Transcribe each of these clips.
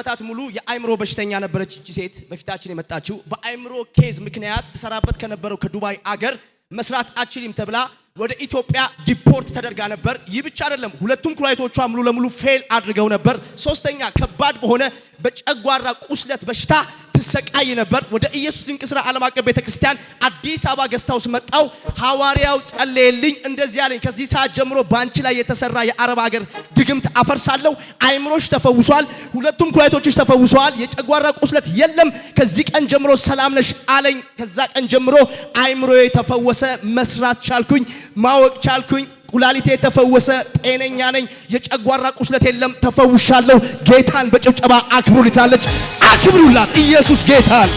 ዓመታት ሙሉ የአይምሮ በሽተኛ ነበረች እቺ ሴት በፊታችን የመጣችው በአይምሮ ኬዝ ምክንያት ተሰራበት ከነበረው ከዱባይ አገር መስራት አችልም ተብላ ወደ ኢትዮጵያ ዲፖርት ተደርጋ ነበር። ይህ ብቻ አይደለም፣ ሁለቱም ኩላሊቶቿ ሙሉ ለሙሉ ፌል አድርገው ነበር። ሶስተኛ ከባድ በሆነ በጨጓራ ቁስለት በሽታ ትሰቃይ ነበር። ወደ ኢየሱስ ድንቅ ሥራ ዓለም አቀፍ ቤተክርስቲያን አዲስ አበባ ገስታውስ መጣው። ሐዋርያው ጸለየልኝ፣ እንደዚህ ያለኝ ከዚህ ሰዓት ጀምሮ ባንቺ ላይ የተሰራ የአረብ ሀገር ድግምት አፈርሳለሁ። አይምሮሽ ተፈውሷል፣ ሁለቱም ኩላሊቶችሽ ተፈውሷል፣ የጨጓራ ቁስለት የለም፣ ከዚህ ቀን ጀምሮ ሰላም ነሽ አለኝ። ከዛ ቀን ጀምሮ አይምሮዬ ተፈወሰ፣ መስራት ቻልኩኝ፣ ማወቅ ቻልኩኝ። ኩላሊቴ ተፈወሰ፣ ጤነኛ ነኝ፣ የጨጓራ ቁስለት የለም፣ ተፈውሻለሁ። ጌታን በጭብጨባ አክብሩልታለች። አክብሩላት። ኢየሱስ ጌታን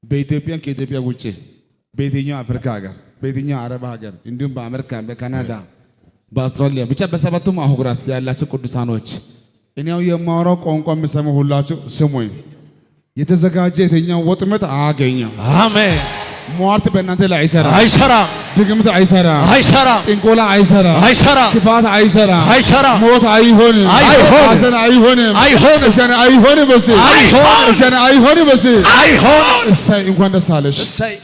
በኢትዮጵያ ከኢትዮጵያ ውጪ በየትኛው አፍሪካ ሀገር በየትኛው አረብ ሀገር እንዲሁም በአሜሪካ በካናዳ በአውስትራሊያ ብቻ በሰባቱም አህጉራት ያላችሁ ቅዱሳኖች እኔው የማወራው ቋንቋ የምሰሙ ሁላችሁ ስሙኝ። የተዘጋጀ የትኛው ወጥመድ አያገኘው። አሜን። ሟርት በእናንተ ላይ አይሰራ፣ ድግምት አይሰራ፣ ጥንቆላ አይሰራ፣ ክፋት አይሰራ፣ ሞት አይሆንም፣ ሐዘን አይሆንም፣ እሰን አይሆንም፣ እሰን አይሆንም። እሰይ እንኳን ደስ አለሽ። እሰይ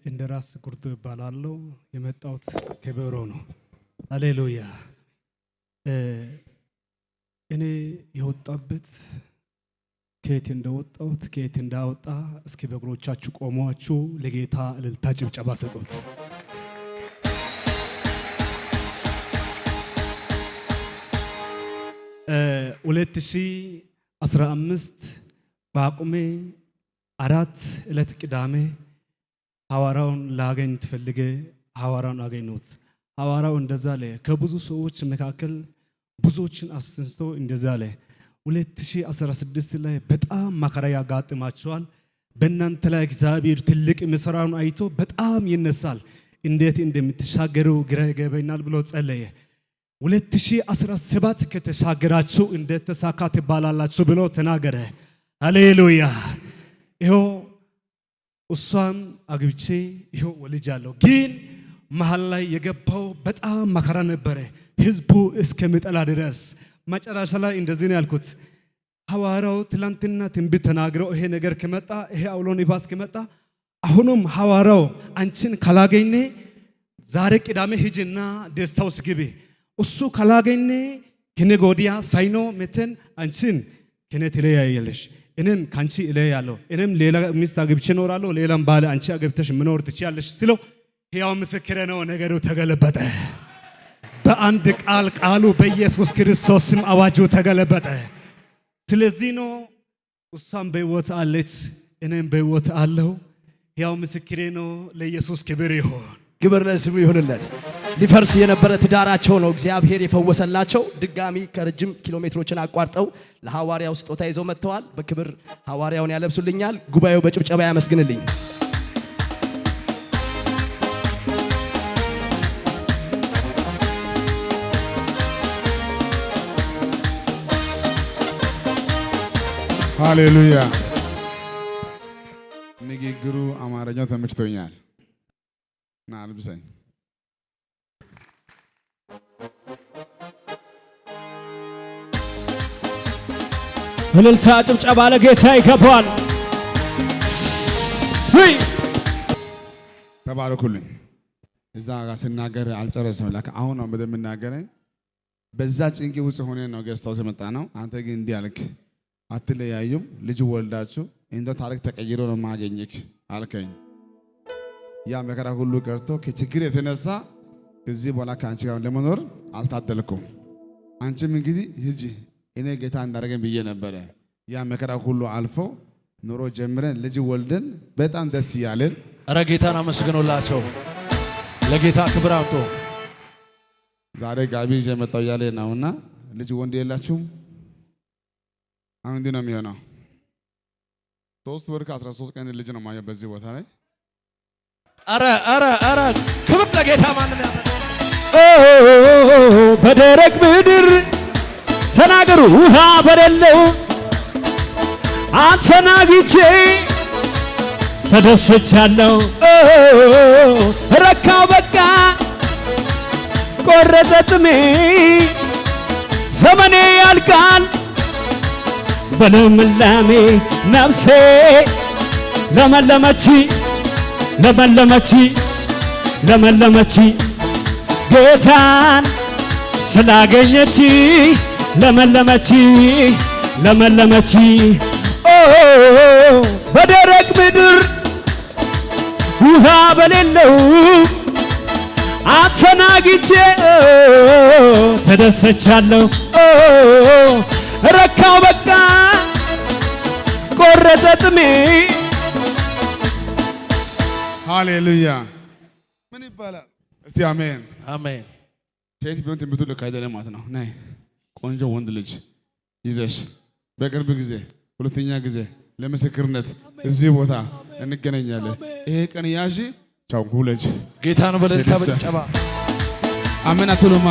እንደራስ ኩርቱ ይባላልው። የመጣሁት ከበሮ ነው። ሃሌሉያ። እኔ የወጣበት ከየት እንደወጣሁት ከየት እንዳወጣ እስኪ በእግሮቻችሁ ቆማችሁ ለጌታ እልልታ ጭብጨባ ሰጡት። እ 2015 በአቁሜ 4 ዕለት ቅዳሜ ሐዋራውን ላገኝ ተፈልገ ሐዋራውን አገኘሁት። ሐዋራው እንደዛ አለ። ከብዙ ሰዎች መካከል ብዙዎችን አስተንስቶ እንደዛ አለ። 2016 ላይ በጣም መከራ ያጋጥማቸዋል። በእናንተ ላይ እግዚአብሔር ትልቅ መስራውን አይቶ በጣም ይነሳል። እንዴት እንደምትሻገሩ ግራ ይገባኛል ብሎ ጸለየ። 2017 ከተሻገራችሁ እንዴት ተሳካ ትባላላችሁ ብሎ ተናገረ። ሃሌሉያ። ይሄው እሷን አግብቼ ይሄው ወልጃለሁ። ግን መሃል ላይ የገባው በጣም መከራ ነበረ፣ ህዝቡ እስከሚጠላ ድረስ። መጨረሻ ላይ እንደዚህ ነው ያልኩት፣ ሐዋርያው ትላንትና ትንቢት ተናግረው ይሄ ነገር ከመጣ ይሄ አውሎ ነፋስ ከመጣ አሁንም ሐዋርያው አንቺን ካላገኘ ዛሬ ቅዳሜ ሂጂና ደስታውስ ግቢ፣ እሱ ካላገኘ ከነገ ወዲያ ሳይኖ መተን አንቺን ከኔ ትለያያለሽ፣ እኔም ካንቺ እለያለሁ፣ እኔም ሌላ ሚስት አግብቼ እኖራለሁ፣ ሌላም ባለ አንቺ አግብተሽ መኖር ትችያለሽ ሲለው ሕያው ምስክሬ ነው፣ ነገሩ ተገለበጠ። በአንድ ቃል ቃሉ በኢየሱስ ክርስቶስ ስም አዋጁ ተገለበጠ። ስለዚህ ነው እሷም በሕይወት አለች፣ እኔም በሕይወት አለሁ። ሕያው ምስክሬ ነው። ለኢየሱስ ክብር ይሁን። ክብር ለስሙ ይሁንለት። ሊፈርስ የነበረ ትዳራቸው ነው እግዚአብሔር የፈወሰላቸው። ድጋሚ ከረጅም ኪሎ ሜትሮችን አቋርጠው ለሐዋርያው ስጦታ ይዘው መጥተዋል። በክብር ሐዋርያውን ያለብሱልኛል። ጉባኤው በጭብጨባ ያመስግንልኝ። ሃሌሉያ። ንግግሩ አማርኛው ተመችቶኛል። ና አልብሰኝ። እልልታ ጭብጨባ ለጌታ ይገባል። ተባረኩልኝ። እዛ ጋር ስናገር አልጨረስም። ለካ አሁን ነው እንደምናገረኝ። በዛ ጭንቂ ውስጥ ሆነ ነው ገስታው ሲመጣ ነው። አንተ ግን እንዲህ አልክ፣ አትለያዩም፣ ልጅ ወልዳችሁ እንደ ታሪክ ተቀይሮ ነው ማገኘክ አልከኝ። ያ መከራ ሁሉ ቀርቶ ከችግር የተነሳ ከዚህ በኋላ ከአንቺ ጋር ለመኖር አልታደልኩም። አንቺም እንግዲህ ሂጂ እኔ ጌታ እንዳደረገኝ ብዬ ነበረ። ያ መከራ ሁሉ አልፎ ኑሮ ጀምረን ልጅ ወልደን በጣም ደስ ያለን። ኧረ ጌታን አመስግኑላቸው። ለጌታ ክብር አምጡ። ዛሬ ጋቢ ይዤ መጣሁ እያለ ነውና ልጅ ወንድ የላችሁም? አሁን እንዲህ ነው የሚሆነው። 3 ወር ከ13 ቀን ልጅ ነው ማየው በዚህ ቦታ ላይ። ኧረ ክብር ለጌታ። ማንም ያመጣ በደረቅ ምድር ተናገሩ ውሃ በሌለው አንተን አግኝቼ ተደስቻለሁ ረካው በቃ ቆረጠ ጥሜ ዘመኔ ያልቃል በልምላሜ ነፍሴ ለመለመች ለመለመች ለመለመች ጌታን ስላገኘች ለመለመች ለመለመች በደረቅ ምድር ውሃ በሌለው አንተን አግኝቼ ተደስቻለሁ ረካው በቃ ቆረጠ ጥሜ። ሃሌሉያ ምን ይባላል እስቲ አሜን አሜን። ሴት ቢሆን ትንቢቱ ልክ አይደለም ማለት ነው። ነይ ቆንጆ ወንድ ልጅ ይዘሽ በቅርብ ጊዜ ሁለተኛ ጊዜ ለምስክርነት እዚህ ቦታ እንገናኛለን። ይሄ ቀን ያዢ ቻው ሁለጅ ጌታን በለልታ በጨባ አሜን አትሉማ?